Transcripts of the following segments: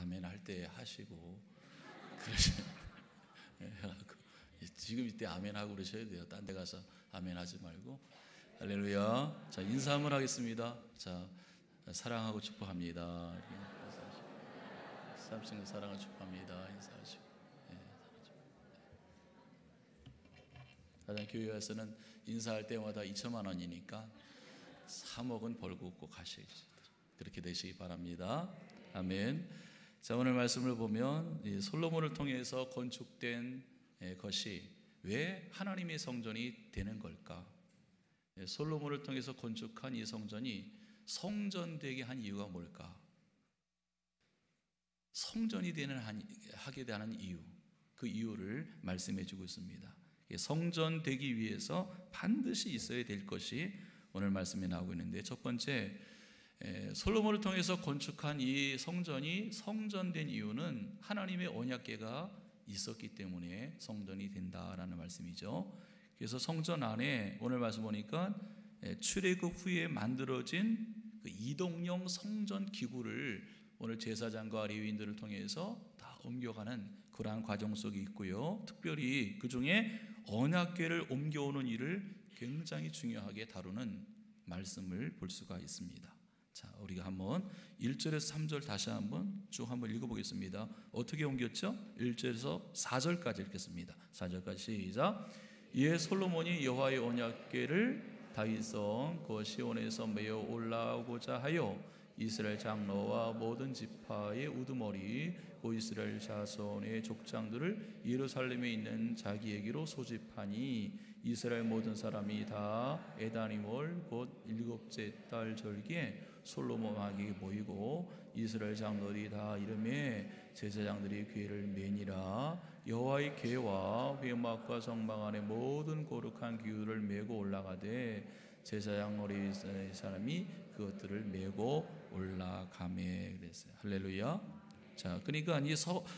아멘 할 때 하시고 그러시면 지금 이때 아멘 하고 그러셔야 돼요. 딴 데 가서 아멘 하지 말고. 할렐루야. 자, 인사 한번 하겠습니다. 자, 사랑하고 축복합니다. 삼층 사랑을 축복합니다. 인사하시고. 가장 교회에서는 인사할 때마다 2천만 원이니까 3억은 벌고 꼭 가셔야죠. 그렇게 되시기 바랍니다. 아멘. 자, 오늘 말씀을 보면 이 솔로몬을 통해서 건축된 것이 왜 하나님의 성전이 되는 걸까? 솔로몬을 통해서 건축한 이 성전이 성전되게 한 이유가 뭘까? 성전이 하게 되는 이유, 그 이유를 말씀해 주고 있습니다. 성전되기 위해서 반드시 있어야 될 것이 오늘 말씀에 나오고 있는데, 첫 번째, 솔로몬을 통해서 건축한 이 성전이 성전된 이유는 하나님의 언약궤가 있었기 때문에 성전이 된다라는 말씀이죠. 그래서 성전 안에 오늘 말씀 보니까 출애굽 후에 만들어진 그 이동용 성전 기구를 오늘 제사장과 레위인들을 통해서 다 옮겨가는 그러한 과정 속에 있고요. 특별히 그 중에 언약궤를 옮겨오는 일을 굉장히 중요하게 다루는 말씀을 볼 수가 있습니다. 자, 우리가 한번 1절에서 3절 다시 한번 쭉 한번 읽어보겠습니다. 어떻게 옮겼죠? 1절에서 4절까지 읽겠습니다. 4절까지 시작. 이에 솔로몬이 여호와의 언약궤를 다윗성 그 시온에서 메어 올라오고자 하여 이스라엘 장로와 모든 지파의 우두머리 고 이스라엘 자손의 족장들을 예루살렘에 있는 자기에게로 소집하니 이스라엘 모든 사람이 다 에다니몰 곧 일곱째 달 절기에 솔로몬에게 모이고 이스라엘 장로들이 다 이름에 제사장들이 궤를 매니라. 여호와의 궤와 회막과 성막 안에 모든 거룩한 기구를 메고 올라가되 제사장 머리 사람이 그것들을 메고 올라가매 그랬어요. 할렐루야. 자, 그러니까 이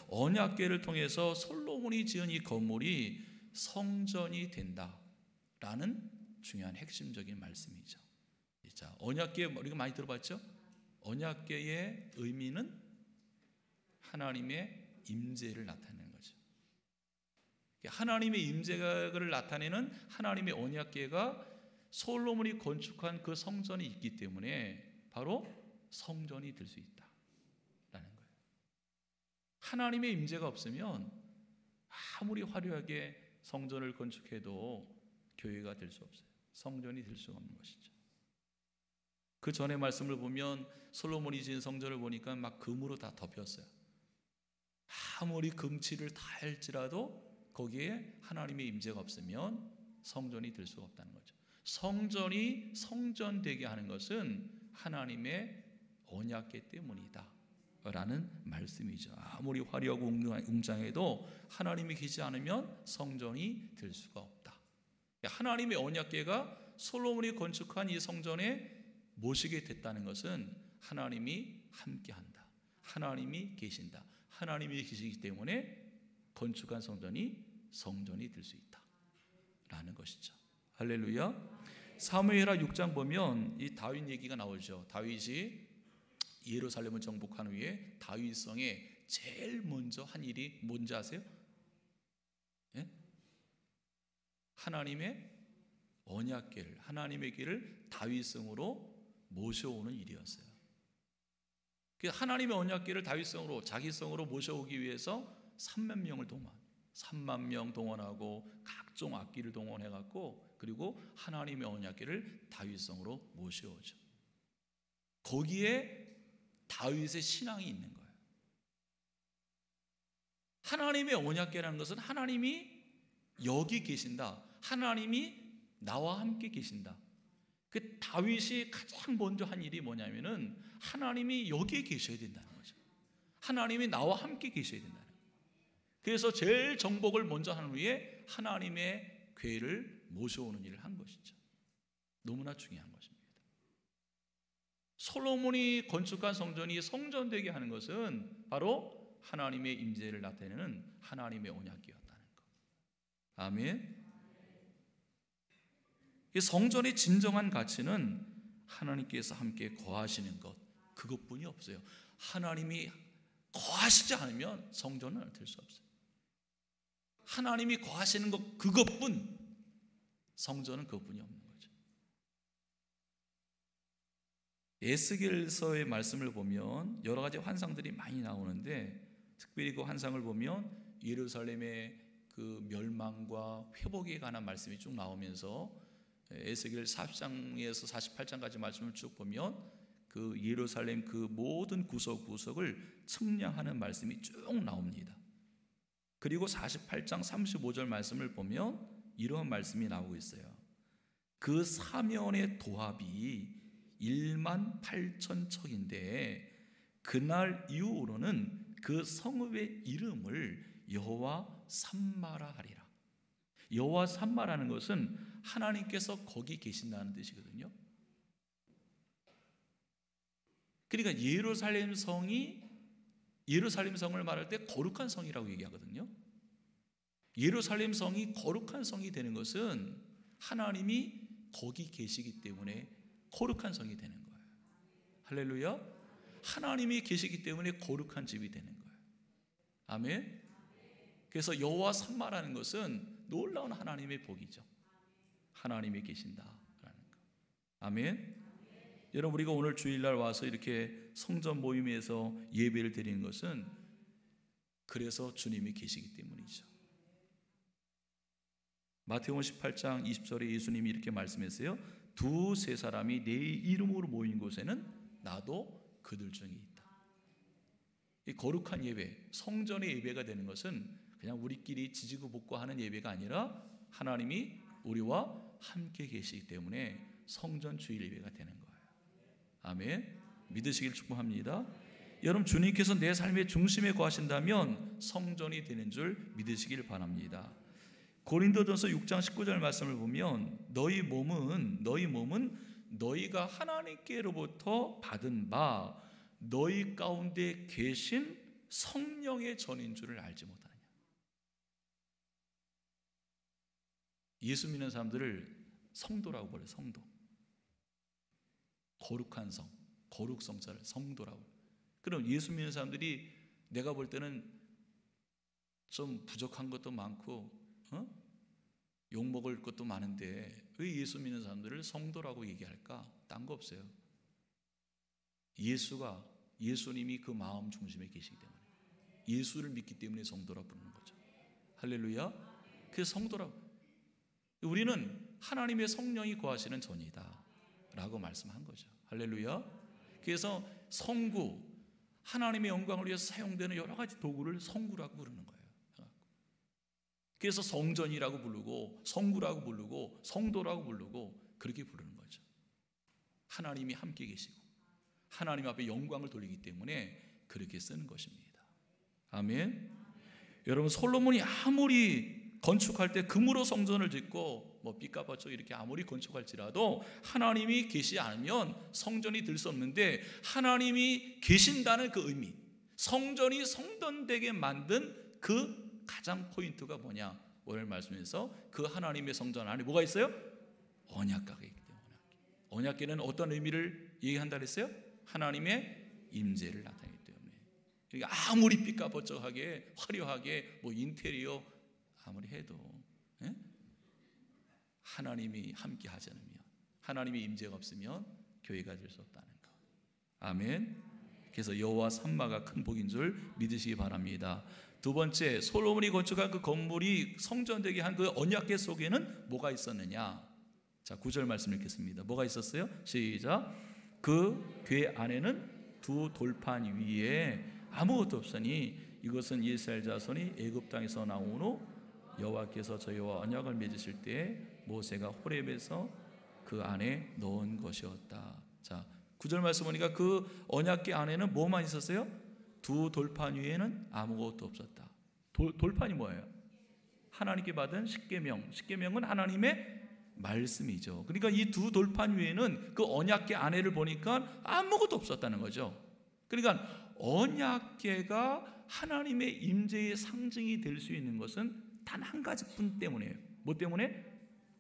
언약궤를 통해서 솔로몬이 지은 이 건물이 성전이 된다라는 중요한 핵심적인 말씀이죠. 자, 언약궤 우리가 많이 들어봤죠? 언약궤의 의미는 하나님의 임재를 나타내는 거죠. 하나님의 임재를 나타내는 하나님의 언약궤가 솔로몬이 건축한 그 성전이 있기 때문에 바로 성전이 될 수 있다라는 거예요. 하나님의 임재가 없으면 아무리 화려하게 성전을 건축해도 교회가 될 수 없어요. 성전이 될 수 없는 것이죠. 그 전에 말씀을 보면 솔로몬이 지은 성전을 보니까 막 금으로 다 덮였어요. 아무리 금칠을 다 할지라도 거기에 하나님의 임재가 없으면 성전이 될 수가 없다는 거죠. 성전이 성전되게 하는 것은 하나님의 언약궤 때문이다 라는 말씀이죠. 아무리 화려하고 웅장해도 하나님이 계시지 않으면 성전이 될 수가 없다. 하나님의 언약궤가 솔로몬이 건축한 이 성전에 모시게 됐다는 것은 하나님이 함께한다, 하나님이 계신다, 하나님이 계시기 때문에 건축한 성전이 성전이 될 수 있다 라는 것이죠. 할렐루야. 사무엘하 6장 보면 이 다윗 얘기가 나오죠. 다윗이 예루살렘을 정복한 후에 다윗성에 제일 먼저 한 일이 뭔지 아세요? 예? 하나님의 언약궤를, 하나님의 길을 다윗성으로 모셔오는 일이었어요. 하나님의 언약궤를 다윗성으로, 자기 성으로 모셔오기 위해서 3만 명 동원하고 각종 악기를 동원해갖고 그리고 하나님의 언약궤를 다윗성으로 모셔오죠. 거기에 다윗의 신앙이 있는 거예요. 하나님의 언약궤라는 것은 하나님이 여기 계신다, 하나님이 나와 함께 계신다. 그 다윗이 가장 먼저 한 일이 뭐냐면은 하나님이 여기에 계셔야 된다는 거죠. 하나님이 나와 함께 계셔야 된다는 거예요. 그래서 제일 정복을 먼저 한 후에 하나님의 궤를 모셔오는 일을 한 것이죠. 너무나 중요한 것입니다. 솔로몬이 건축한 성전이 성전되게 하는 것은 바로 하나님의 임재를 나타내는 하나님의 언약궤였다는 것. 아멘. 이 성전의 진정한 가치는 하나님께서 함께 거하시는 것, 그것뿐이 없어요. 하나님이 거하시지 않으면 성전은 될 수 없어요. 하나님이 거하시는 것 그것뿐, 성전은 그것뿐이 없는 거죠. 에스겔서의 말씀을 보면 여러 가지 환상들이 많이 나오는데, 특별히 그 환상을 보면 예루살렘의 그 멸망과 회복에 관한 말씀이 쭉 나오면서 에스겔 40장에서 48장까지 말씀을 쭉 보면 그 예루살렘 그 모든 구석구석을 측량하는 말씀이 쭉 나옵니다. 그리고 48장 35절 말씀을 보면 이러한 말씀이 나오고 있어요. 그 사면의 도합이 1만 8천 척인데 그날 이후로는 그 성읍의 이름을 여호와 삼마라 하리라. 여호와 삼마라는 것은 하나님께서 거기 계신다는 뜻이거든요. 그러니까 예루살렘 성을 말할 때 거룩한 성이라고 얘기하거든요. 예루살렘 성이 거룩한 성이 되는 것은 하나님이 거기 계시기 때문에 거룩한 성이 되는 거예요. 할렐루야. 하나님이 계시기 때문에 거룩한 집이 되는 거예요. 아멘. 그래서 여호와 삼마라는 것은 놀라운 하나님의 복이죠. 하나님이 계신다라는 거. 아멘. 여러분, 우리가 오늘 주일날 와서 이렇게 성전 모임에서 예배를 드리는 것은 그래서 주님이 계시기 때문이죠. 마태복음 18장 20절에 예수님이 이렇게 말씀했어요. 두세 사람이 내 이름으로 모인 곳에는 나도 그들 중에 있다. 이 거룩한 예배, 성전의 예배가 되는 것은 그냥 우리끼리 지지고 볶고 하는 예배가 아니라 하나님이 우리와 함께 계시기 때문에 성전 주일 예배가 되는 거예요. 아멘. 믿으시길 축복합니다. 여러분, 주님께서 내 삶의 중심에 거하신다면 성전이 되는 줄 믿으시길 바랍니다. 고린도전서 6장 19절 말씀을 보면 너희 몸은 너희가 하나님께로부터 받은 바 너희 가운데 계신 성령의 전인 줄을 알지 못하느냐. 예수 믿는 사람들을 성도라고 불러요. 성도. 거룩한 성, 거룩성자를 성도라고. 그럼 예수 믿는 사람들이 내가 볼 때는 좀 부족한 것도 많고 욕먹을 것도 많은데 왜 예수 믿는 사람들을 성도라고 얘기할까? 딴 거 없어요. 예수님이 그 마음 중심에 계시기 때문에, 예수를 믿기 때문에 성도라고 부르는 거죠. 할렐루야. 그래서 성도라고. 우리는 하나님의 성령이 거하시는 전이다 라고 말씀한 거죠. 할렐루야. 그래서 성구, 하나님의 영광을 위해서 사용되는 여러 가지 도구를 성구라고 부르는 거예요. 그래서 성전이라고 부르고 성구라고 부르고 성도라고 부르고 그렇게 부르는 거죠. 하나님이 함께 계시고 하나님 앞에 영광을 돌리기 때문에 그렇게 쓰는 것입니다. 아멘. 여러분, 솔로몬이 아무리 건축할 때 금으로 성전을 짓고 삐까뻔쩍 이렇게 아무리 건축할지라도 하나님이 계시지 않으면 성전이 될 수 없는데, 하나님이 계신다는 그 의미, 성전이 성전되게 만든 그 가장 포인트가 뭐냐? 오늘 말씀에서 그 하나님의 성전 안에 뭐가 있어요? 언약궤가 있기 때문에. 언약궤는 어떤 의미를 얘기한다 그랬어요? 하나님의 임재를 나타내기 때문에. 그러니까 아무리 삐까뻔쩍하게 화려하게 인테리어 아무리 해도 하나님이 함께 하지 않으면, 하나님의 임재가 없으면 교회가 될 수 없다는 거. 아멘. 그래서 여호와 삼마가 큰 복인 줄 믿으시기 바랍니다. 두 번째, 솔로몬이 건축한 그 건물이 성전되게 한 그 언약궤 속에는 뭐가 있었느냐? 자, 9절 말씀 읽겠습니다. 뭐가 있었어요? 시작. 그 궤 안에는 두 돌판 위에 아무것도 없으니 이것은 이스라엘 자손이 애굽 땅에서 나온 후 여호와께서 저희와 언약을 맺으실 때 모세가 호렙에서 그 안에 넣은 것이었다. 자, 9절 말씀 보니까 그 언약궤 안에는 뭐만 있었어요? 두 돌판 위에는 아무것도 없었다. 돌판이 뭐예요? 하나님께 받은 십계명. 십계명은 하나님의 말씀이죠. 그러니까 이 두 돌판 위에는 그 언약궤 안에를 보니까 아무것도 없었다는 거죠. 그러니까 언약궤가 하나님의 임재의 상징이 될 수 있는 것은 단 한 가지뿐 때문이에요. 뭐 때문에?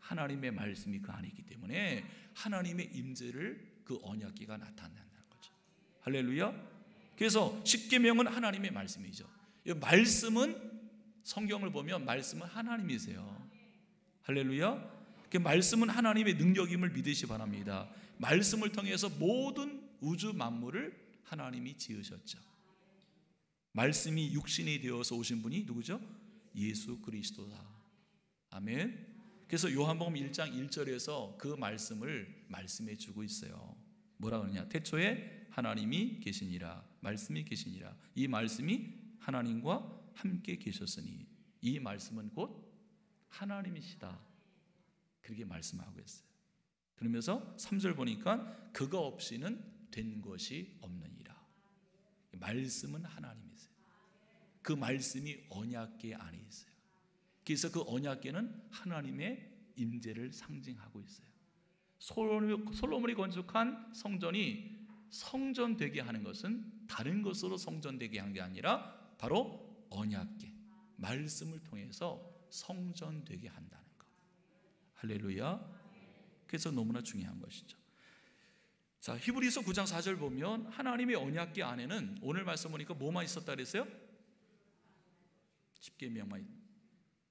하나님의 말씀이 그 안에 있기 때문에 하나님의 임재를 그 언약궤가 나타낸다는 거죠. 할렐루야. 그래서 십계명은 하나님의 말씀이죠. 이 말씀은, 성경을 보면 말씀은 하나님이세요. 할렐루야. 그 말씀은 하나님의 능력임을 믿으시 바랍니다. 말씀을 통해서 모든 우주 만물을 하나님이 지으셨죠. 말씀이 육신이 되어서 오신 분이 누구죠? 예수 그리스도다. 아멘. 그래서 요한복음 1장 1절에서 그 말씀을 말씀해 주고 있어요. 뭐라 그러냐? 태초에 하나님이 계시니라. 말씀이 계시니라. 이 말씀이 하나님과 함께 계셨으니 이 말씀은 곧 하나님이시다. 그렇게 말씀하고 있어요. 그러면서 3절 보니까 그거 없이는 된 것이 없느니라. 말씀은 하나님이세요. 그 말씀이 언약궤 안에 있어요. 그래서 그 언약궤는 하나님의 임재를 상징하고 있어요. 솔로몬이 건축한 성전이 성전되게 하는 것은 다른 것으로 성전되게 한 게 아니라 바로 언약궤, 말씀을 통해서 성전되게 한다는 것. 할렐루야. 그래서 너무나 중요한 것이죠. 자, 히브리서 9장 4절 보면 하나님의 언약궤 안에는 오늘 말씀 보니까 뭐만 있었다 그랬어요? 십계명만.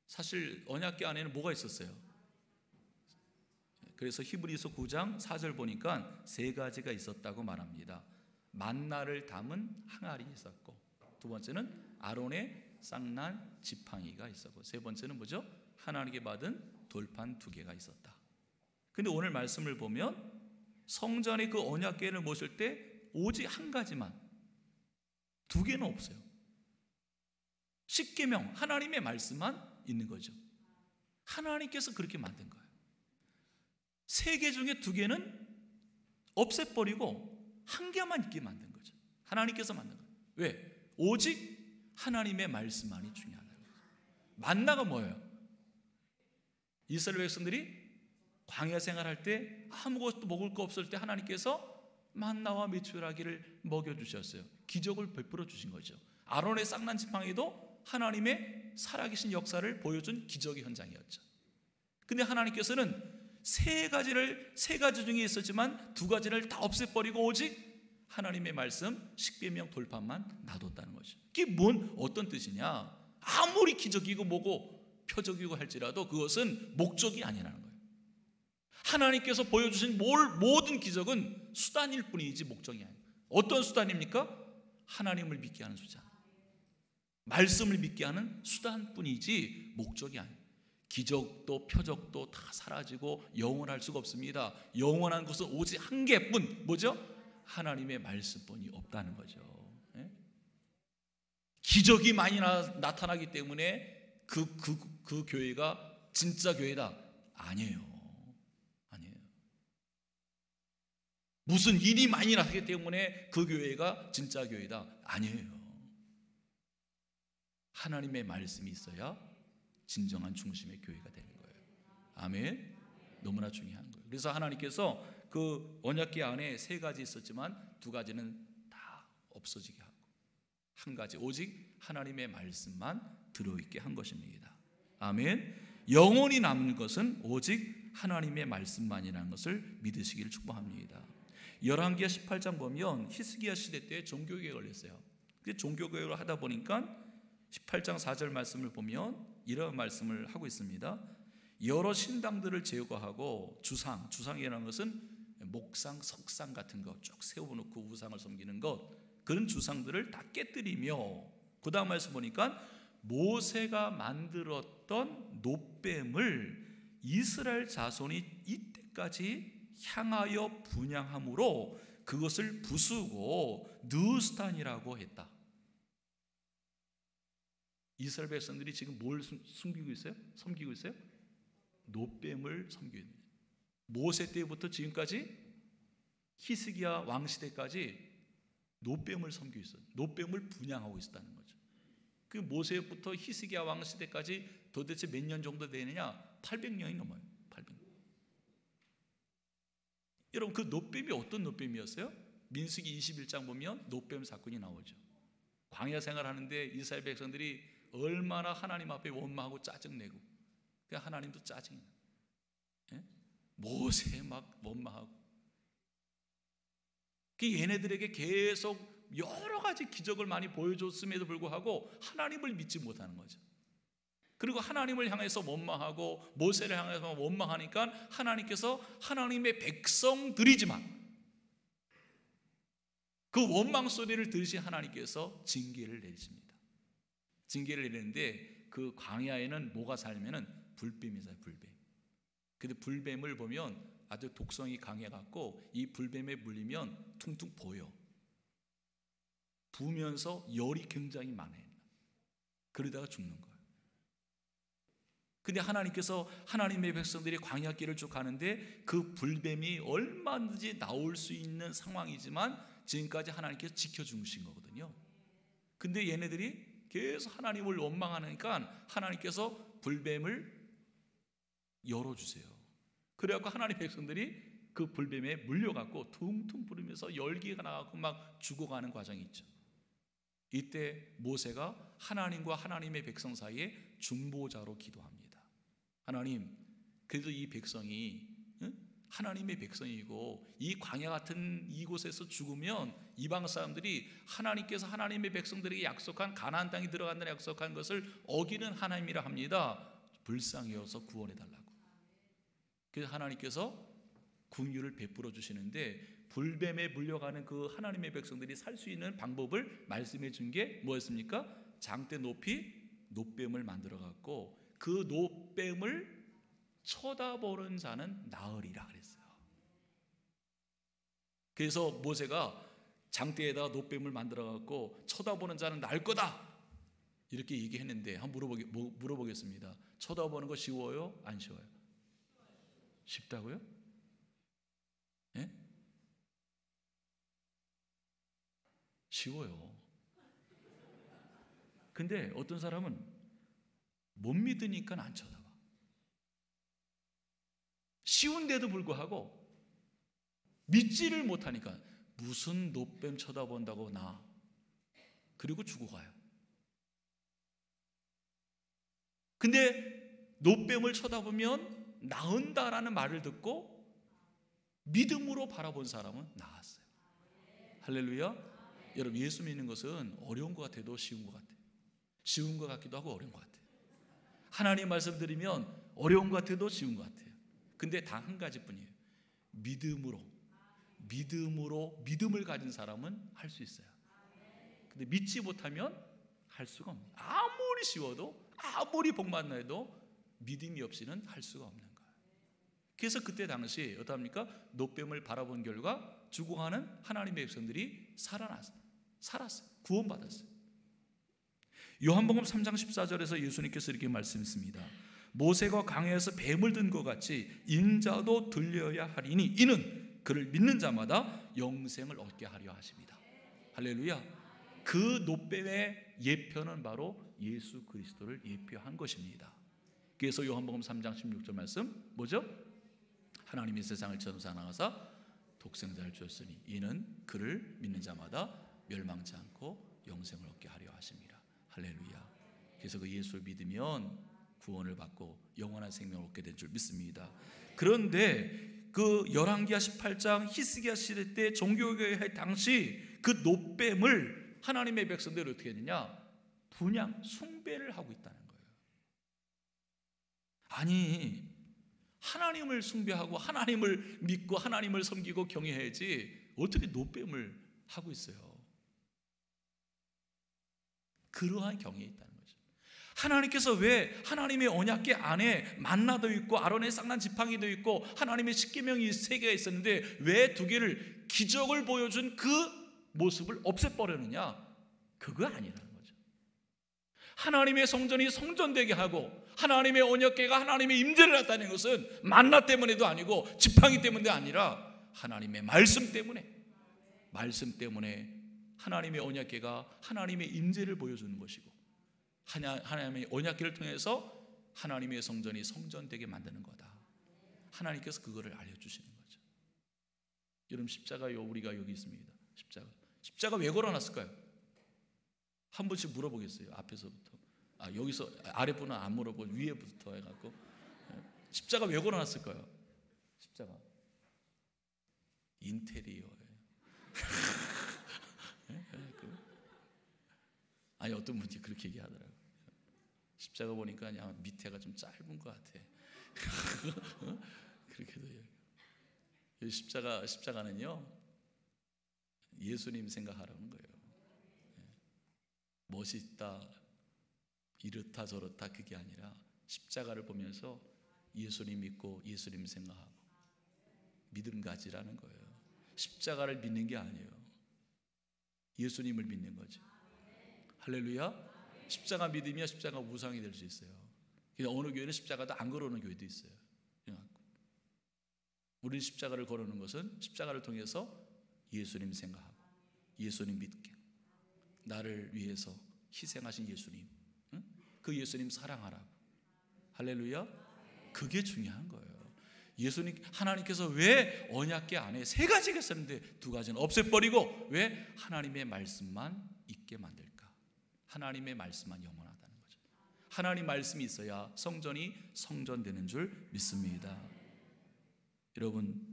사실 언약궤 안에는 뭐가 있었어요? 그래서 히브리서 9장 4절 보니까 세 가지가 있었다고 말합니다. 만나를 담은 항아리 있었고, 두 번째는 아론의 쌍난 지팡이가 있었고, 세 번째는 뭐죠? 하나님께 받은 돌판 2개가 있었다. 근데 오늘 말씀을 보면 성전의 그 언약궤를 모실 때 오직 한 가지만, 2개는 없어요. 십계명, 하나님의 말씀만 있는 거죠. 하나님께서 그렇게 만든 거예요. 3개 중에 2개는 없애버리고 1개만 있게 만든 거죠. 하나님께서 만든 거예요. 왜? 오직 하나님의 말씀만이 중요하다는 거죠. 만나가 뭐예요? 이스라엘 백성들이 광야 생활할 때 아무것도 먹을 거 없을 때 하나님께서 만나와 메추라기를 먹여주셨어요. 기적을 베풀어 주신 거죠. 아론의 쌍난 지팡이도 하나님의 살아계신 역사를 보여준 기적의 현장이었죠. 근데 하나님께서는 세 가지 중에 있었지만 2가지를 다 없애버리고 오직 하나님의 말씀 십계명 돌판만 놔뒀다는 거죠. 이게 어떤 뜻이냐? 아무리 기적이고 뭐고 표적이고 할지라도 그것은 목적이 아니라는 거예요. 하나님께서 보여주신 모든 기적은 수단일 뿐이지 목적이 아니에요. 어떤 수단입니까? 하나님을 믿게 하는 수단, 말씀을 믿게 하는 수단뿐이지 목적이 아니에요. 기적도 표적도 다 사라지고 영원할 수가 없습니다. 영원한 것은 오직 한 개뿐, 뭐죠? 하나님의 말씀뿐이 없다는 거죠. 기적이 많이 나타나기 때문에 그 교회가 진짜 교회다? 아니에요. 무슨 일이 많이 나기 때문에 그 교회가 진짜 교회다? 아니에요. 하나님의 말씀이 있어야 진정한 중심의 교회가 되는 거예요. 아멘. 너무나 중요한 거예요. 그래서 하나님께서 그 언약궤 안에 3가지 있었지만 2가지는 다 없어지게 하고 한 가지 오직 하나님의 말씀만 들어있게 한 것입니다. 아멘. 영원히 남는 것은 오직 하나님의 말씀만이라는 것을 믿으시기를 축복합니다. 열왕기하 18장 보면 히스기야 시대 때 종교개혁을 걸렸어요. 종교개혁을 하다 보니까 18장 4절 말씀을 보면 이런 말씀을 하고 있습니다. 여러 신당들을 제거하고 주상이라는 것은 목상, 석상 같은 거 쭉 세워놓고 우상을 섬기는 것, 그런 주상들을 다 깨뜨리며, 그 다음 말씀 보니까 모세가 만들었던 놋뱀을 이스라엘 자손이 이때까지 향하여 분향함으로 그것을 부수고 느스탄이라고 했다. 이스라엘 백성들이 지금 뭘 섬기고 있어요? 놋뱀을 섬기고 있는 거예요. 모세 때부터 지금까지 히스기야 왕 시대까지 놋뱀을 섬기고 있어요. 놋뱀을 분향하고 있었다는 거죠. 그 모세부터 히스기야 왕 시대까지 도대체 몇 년 정도 되느냐? 800년이 넘어요. 800년. 여러분, 그 놋뱀이 어떤 놋뱀이었어요? 민수기 21장 보면 놋뱀 사건이 나오죠. 광야 생활하는데 이스라엘 백성들이 얼마나 하나님 앞에 원망하고 짜증내고, 그냥 하나님도 짜증이 나요. 모세 막 원망하고, 그 얘네들에게 계속 여러 가지 기적을 많이 보여줬음에도 불구하고 하나님을 믿지 못하는 거죠. 그리고 하나님을 향해서 원망하고 모세를 향해서 원망하니까 하나님께서 하나님의 백성들이지만 그 원망 소리를 들으신 하나님께서 징계를 내리십니다. 징계를 내리는데 그 광야에는 뭐가 살면은 불뱀이 살아요. 불뱀. 근데 불뱀을 보면 아주 독성이 강해갖고 이 불뱀에 물리면 퉁퉁 보여. 부으면서 열이 굉장히 많아요. 그러다가 죽는 거예요. 근데 하나님께서 하나님의 백성들이 광야길을 쭉 가는데 그 불뱀이 얼마든지 나올 수 있는 상황이지만 지금까지 하나님께서 지켜주신 거거든요. 근데 얘네들이 계속 하나님을 원망하니까 하나님께서 불뱀을 열어주세요. 그래갖고 하나님의 백성들이 그 불뱀에 물려갖고 퉁퉁 부르면서 열기가 나갖고 막 죽어가는 과정이 있죠. 이때 모세가 하나님과 하나님의 백성 사이에 중보자로 기도합니다. 하나님, 그래도 이 백성이 하나님의 백성이고 이 광야 같은 이곳에서 죽으면 이방 사람들이 하나님께서 하나님의 백성들에게 약속한 가나안 땅에 들어간다는 약속한 것을 어기는 하나님이라 합니다. 불쌍히 여서 구원해 달라고. 그래서 하나님께서 긍휼을 베풀어 주시는데 불뱀에 물려가는 그 하나님의 백성들이 살 수 있는 방법을 말씀해 준 게 뭐였습니까? 장대 높이 놋뱀을 만들어 갖고 그 놋뱀을 쳐다보는 자는 나으리라 그랬어요. 그래서 모세가 장대에다가 놋뱀을 만들어 갖고 쳐다보는 자는 나을 거다 이렇게 얘기했는데 한번 물어보겠습니다. 쳐다보는 거 쉬워요? 안 쉬워요? 쉽다고요? 예? 쉬워요. 근데 어떤 사람은 못 믿으니까 안 쳐다봐. 쉬운데도 불구하고 믿지를 못하니까 무슨 놋뱀 쳐다본다고 나 그리고 죽어가요. 근데 놋뱀을 쳐다보면 나은다라는 말을 듣고 믿음으로 바라본 사람은 나았어요. 할렐루야. 여러분, 예수 믿는 것은 어려운 것 같아도 쉬운 것 같아요. 쉬운 것 같기도 하고 어려운 것 같아요. 하나님 말씀드리면 어려운 것 같아도 쉬운 것 같아요. 근데 단 한 가지뿐이에요. 믿음을 가진 사람은 할 수 있어요. 근데 믿지 못하면 할 수가 없는 거예요. 아무리 쉬워도 아무리 복만 나도 믿음이 없이는 할 수가 없는 거예요. 그래서 그때 당시 어떡합니까? 놋뱀을 바라본 결과 죽어가는 하나님의 백성들이 살았어요. 구원받았어요. 요한복음 3장 14절에서 예수님께서 이렇게 말씀했습니다. 모세가 강야에서 뱀을 든 것 같이 인자도 들려야 하리니 이는 그를 믿는 자마다 영생을 얻게 하려 하십니다. 할렐루야. 그 놋뱀의 예표는 바로 예수 그리스도를 예표한 것입니다. 그래서 요한복음 3장 16절 말씀 뭐죠? 하나님이 세상을 처음 사랑하사 독생자를 주었으니 이는 그를 믿는 자마다 멸망치 않고 영생을 얻게 하려 하십니다. 할렐루야. 그래서 그 예수를 믿으면 구원을 받고 영원한 생명을 얻게 된 줄 믿습니다. 그런데 그 열왕기하 18장 히스기야 시대 때 종교개혁 당시 그 놋뱀을 하나님의 백성들이 어떻게 했느냐? 분양 숭배를 하고 있다는 거예요. 아니, 하나님을 숭배하고 하나님을 믿고 하나님을 섬기고 경외해야지 어떻게 놋뱀을 하고 있어요? 그러한 경외에 있다는 거죠. 하나님께서 왜 하나님의 언약궤 안에 만나도 있고 아론의 쌍난 지팡이도 있고 하나님의 십계명이 3개가 있었는데 왜 2개를 기적을 보여준 그 모습을 없애버렸느냐? 그거 아니라는 거죠. 하나님의 성전이 성전되게 하고 하나님의 언약궤가 하나님의 임재를 나타내는 것은 만나 때문에도 아니고 지팡이 때문도 아니라 하나님의 말씀 때문에 하나님의 언약궤가 하나님의 임재를 보여주는 것이고 하나님의 언약궤를 통해서 하나님의 성전이 성전되게 만드는 거다. 하나님께서 그거를 알려주시는 거죠. 여러분, 십자가요, 우리가 여기 있습니다. 십자가 왜 걸어놨을까요? 한 번씩 물어보겠어요. 앞에서부터. 여기서 아랫분은 안 물어보고 위에부터 해갖고 십자가 왜 걸어놨을까요? 십자가 인테리어예요. 아니 어떤 분이 그렇게 얘기하더라고요. 십자가 보니까 그냥 밑에가 좀 짧은 것 같아. 그렇게도 얘기해요. 십자가는요 예수님 생각하라는 거예요. 멋있다, 이렇다 저렇다 그게 아니라 십자가를 보면서 예수님 믿고 예수님 생각하고 믿음 가지라는 거예요. 십자가를 믿는 게 아니에요. 예수님을 믿는 거지. 할렐루야. 십자가 믿으면 십자가 우상이 될 수 있어요. 그냥 어느 교회는 십자가도 안 걸어오는 교회도 있어요. 우리는 십자가를 걸어오는 것은 십자가를 통해서 예수님 생각하고 예수님 믿게, 나를 위해서 희생하신 예수님, 그 예수님 사랑하라고. 할렐루야. 그게 중요한 거예요. 예수님, 하나님께서 왜 언약궤 안에 3가지가 있었는데 2가지는 없애버리고 왜 하나님의 말씀만 있게 만들까? 하나님의 말씀만 영원하다는 거죠. 하나님 말씀이 있어야 성전이 성전되는 줄 믿습니다. 여러분,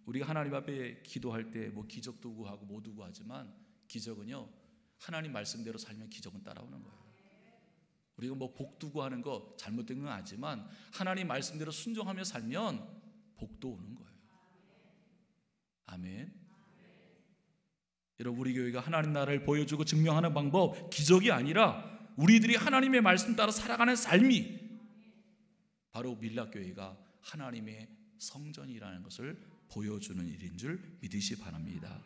우리가 하나님 앞에 기도할 때 뭐 기적도 구하고 모두 구하지만 기적은요 하나님 말씀대로 살면 기적은 따라오는 거예요. 우리가 뭐 복도 구하는 거 잘못된 건 아니지만 하나님 말씀대로 순종하며 살면 복도 오는 거예요. 아멘. 여러분, 우리 교회가 하나님 나라를 보여주고 증명하는 방법, 기적이 아니라 우리들이 하나님의 말씀 따라 살아가는 삶이 바로 밀락교회가 하나님의 성전이라는 것을 보여주는 일인 줄 믿으시 바랍니다.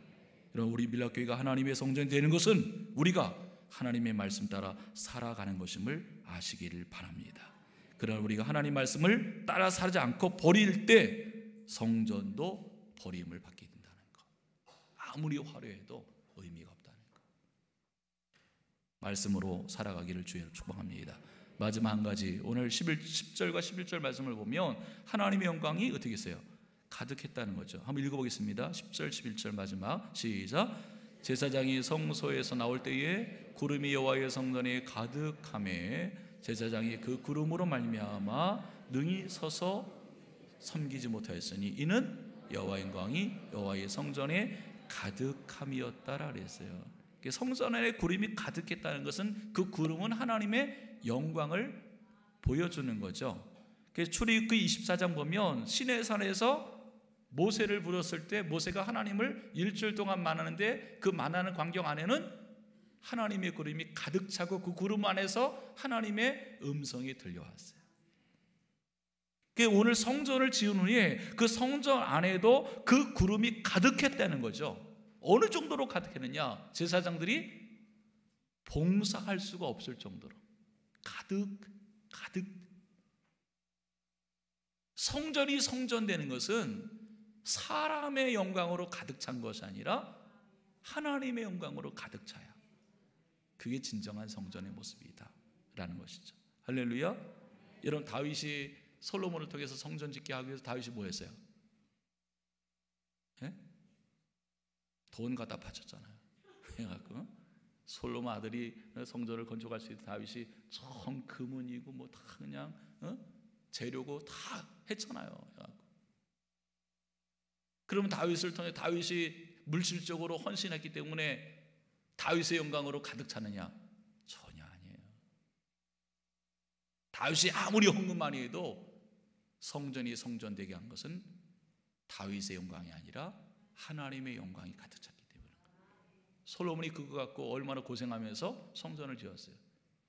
여러분, 우리 밀락교회가 하나님의 성전이 되는 것은 우리가 하나님의 말씀 따라 살아가는 것임을 아시기를 바랍니다. 그러나 우리가 하나님 말씀을 따라 살지 않고 버릴 때 성전도 버림을 받게 된다는 것. 아무리 화려해도 의미가 없다는 것. 말씀으로 살아가기를 주의 축복합니다. 마지막 한 가지, 오늘 10절과 11절 말씀을 보면 하나님의 영광이 어떻게 했어요? 가득했다는 거죠. 한번 읽어보겠습니다. 10절 11절 마지막 시작. 제사장이 성소에서 나올 때에 구름이 여호와의 성전에 가득하매 제사장이 그 구름으로 말미암아 능히 서서 섬기지 못하였으니 이는 여호와의 영광이 여호와의 성전에 가득함이었다라 그랬어요. 성전 안에 구름이 가득했다는 것은 그 구름은 하나님의 영광을 보여주는 거죠. 출애굽기 24장 보면 시내산에서 모세를 부렸을 때 모세가 하나님을 일주일 동안 만나는데 그 만나는 광경 안에는 하나님의 구름이 가득 차고 그 구름 안에서 하나님의 음성이 들려왔어요. 오늘 성전을 지은 후에 그 성전 안에도 그 구름이 가득했다는 거죠. 어느 정도로 가득했느냐? 제사장들이 봉사할 수가 없을 정도로 가득. 성전이 성전되는 것은 사람의 영광으로 가득 찬 것이 아니라 하나님의 영광으로 가득 차야 그게 진정한 성전의 모습이다 라는 것이죠. 할렐루야. 여러분, 다윗이 솔로몬을 통해서 성전 짓게 하기 위해서 다윗이 뭐 했어요? 돈 갖다 바쳤잖아요. 그래갖고 솔로몬 아들이 성전을 건축할 수 있도록 다윗이 전 금은이고 뭐 다 그냥 재료고 다 했잖아요. 그러면 다윗을 통해 다윗이 물질적으로 헌신했기 때문에 다윗의 영광으로 가득 차느냐? 전혀 아니에요. 다윗이 아무리 헌금 많이 해도 성전이 성전되게 한 것은 다윗의 영광이 아니라 하나님의 영광이 가득 찼기 때문에. 솔로몬이 그거 갖고 얼마나 고생하면서 성전을 지었어요.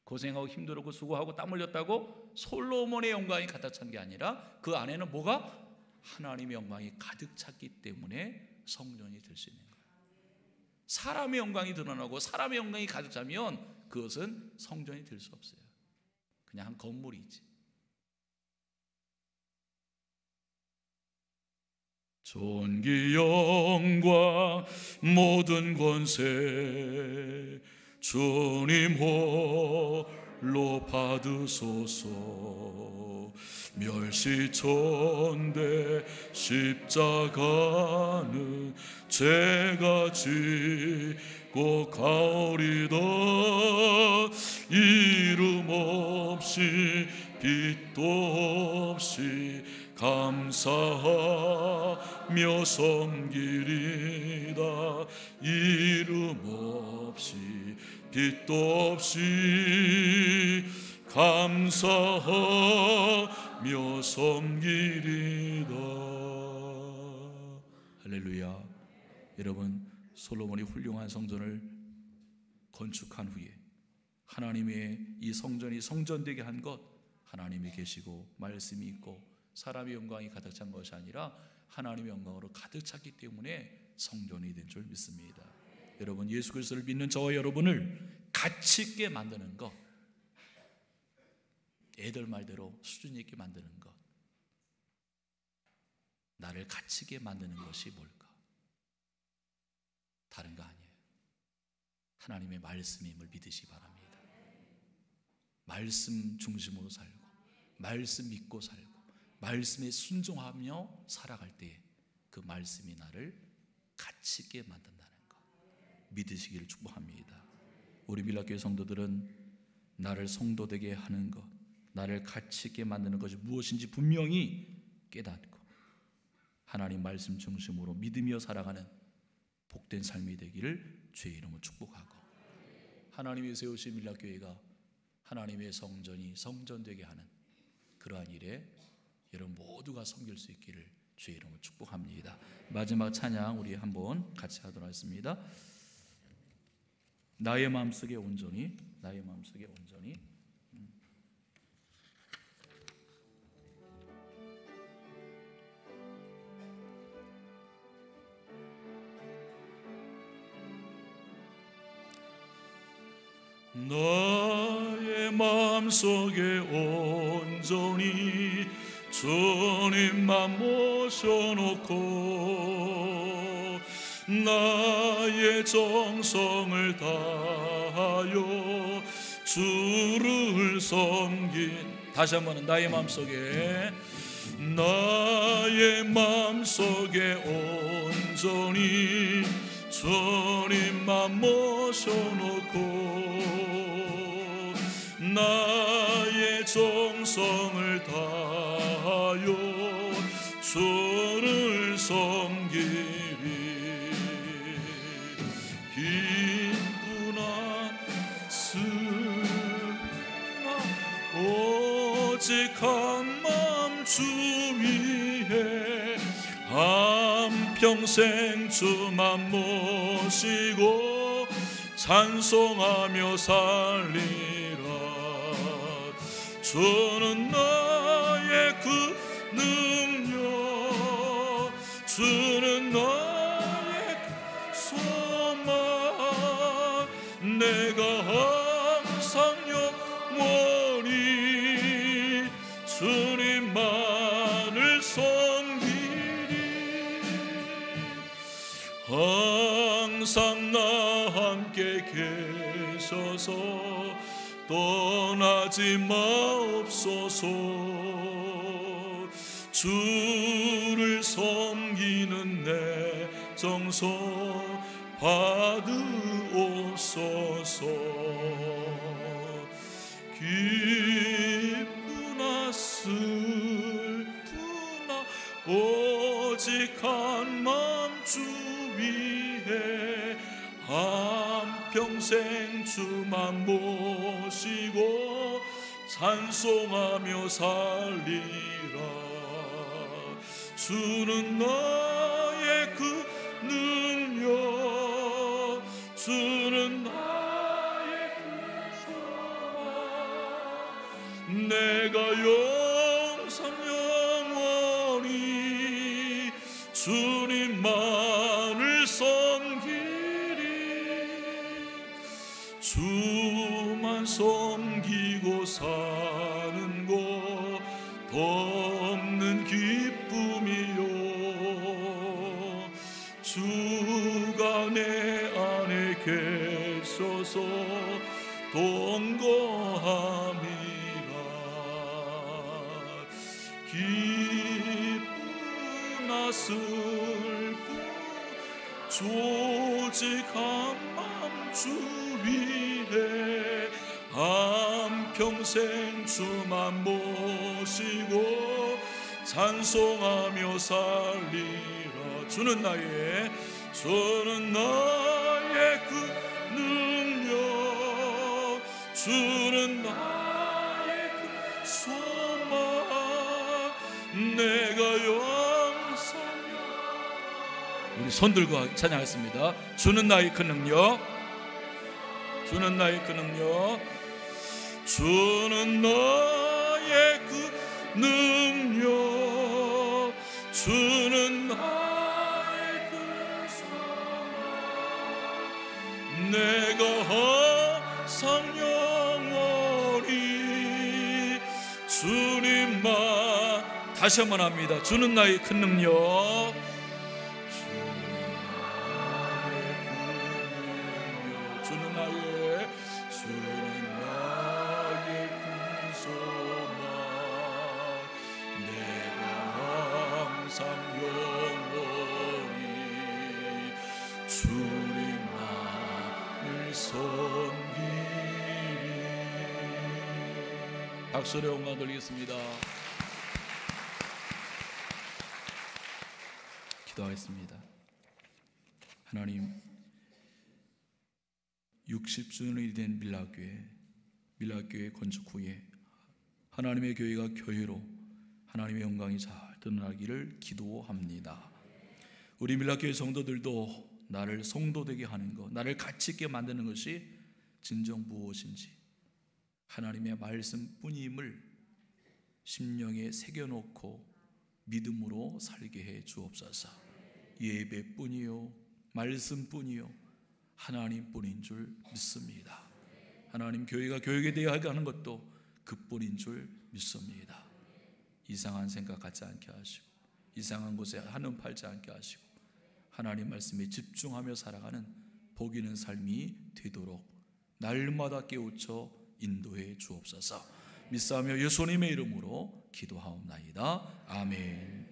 고생하고 힘들었고 수고하고 땀 흘렸다고 솔로몬의 영광이 가득 찬 게 아니라 그 안에는 뭐가? 하나님의 영광이 가득 찼기 때문에 성전이 될 수 있는 거예요. 사람의 영광이 드러나고 사람의 영광이 가득 차면 그것은 성전이 될 수 없어요. 그냥 한 건물이지. 존귀 영광 모든 권세 주님 홀로 받으소서. 멸시천대 십자가는 죄가 지고 가오리다. 이름 없이 빛도 없이 감사하며 섬기리다. 이름 없이 빛도 없이 감사하며 섬기리다. 할렐루야. 여러분, 솔로몬이 훌륭한 성전을 건축한 후에 하나님의 이 성전이 성전되게 한 것, 하나님이 계시고 말씀이 있고 사람의 영광이 가득 찬 것이 아니라 하나님의 영광으로 가득 찼기 때문에 성전이 된 줄 믿습니다. 여러분, 예수 그리스도를 믿는 저와 여러분을 가치 있게 만드는 것, 애들 말대로 수준 있게 만드는 것, 나를 가치 있게 만드는 것이 뭘까? 다른 거 아니에요. 하나님의 말씀임을 믿으시기 바랍니다. 말씀 중심으로 살고, 말씀 믿고 살고, 말씀에 순종하며 살아갈 때에 그 말씀이 나를 가치 있게 만든다는 것 믿으시기를 축복합니다. 우리 밀라교회 성도들은 나를 성도되게 하는 것, 나를 가치 있게 만드는 것이 무엇인지 분명히 깨닫고 하나님 말씀 중심으로 믿으며 살아가는 복된 삶이 되기를 주의 이름으로 축복하고, 하나님이 세우신 밀라교회가 하나님의 성전이 성전되게 하는 그러한 일에 여러분 모두가 섬길 수 있기를 주의 이름으로 축복합니다. 마지막 찬양 우리 한번 같이 하도록 하겠습니다. 나의 마음속에 온전히, 나의 마음속에 온전히. 나의 마음속에 온전히 주님만 모셔놓고 나의 정성을 다하여 주를 섬긴, 다시 한번 나의 마음속에, 나의 마음속에 온전히 주님만 모셔놓고 나의 정성을 다하여 주를 섬기리. 기쁘나 슬프나 오직 한 마음 주 위에 한평생 주만 모시고 찬송하며 살리라. 주는 나의 그 능력, 주는 나의 소망, 내가 항상 영원히 주님만을 섬기리. 항상 나와 함께 계셔서 떠나지 마옵소서. 주를 섬기는 내 정성 받으옵소서. 기쁘나 슬프나 오직 한 마음 주 위에 한평생 주만 모시고 찬송하며 살리라. 주는 나의 그 능력, 주는 나의 그 소망, 내가 영상 영원히 주님만을 섬기리. 주만 섬기고 사는 것 없는 기쁨이요. 주가 내 안에 계셔서 동거함이라. 기쁘나 슬프나 오직 한 마음 주 위에 한평생 주만 모시고 찬송하며 살리라. 주는 나의 그 능력, 주는 나의 그 소망 내가 영성여. 우리 손 들고 찬양하겠습니다. 주는 나의 그 능력, 주는 나의 그 능력, 주는 나의 그 능력, 주는 나의 그 소망 내가 항상 영원히 주님만. 다시 한번 합니다. 주는 나의 큰 능력, 주는 나의 그 소망 내가 항상 영원히 주님만을 섬기리. 박수로 영광 돌리겠습니다. 기도하겠습니다. 하나님, 60주년이 된 밀락교회 건축 후에 하나님의 교회가 교회로 하나님의 영광이 잘 드러나기를 기도합니다. 우리 밀락교회 성도들도 나를 성도되게 하는 것, 나를 가치 있게 만드는 것이 진정 무엇인지 하나님의 말씀뿐임을 심령에 새겨놓고 믿음으로 살게 해 주옵소서. 예배뿐이요, 말씀뿐이요, 하나님뿐인 줄 믿습니다. 하나님, 교회가 교회에 대해 하는 것도 그뿐인 줄 믿습니다. 이상한 생각 갖지 않게 하시고 이상한 곳에 한눈 팔지 않게 하시고 하나님 말씀에 집중하며 살아가는 복 있는 삶이 되도록 날마다 깨우쳐 인도해 주옵소서. 믿사오며 예수님의 이름으로 기도하옵나이다. 아멘.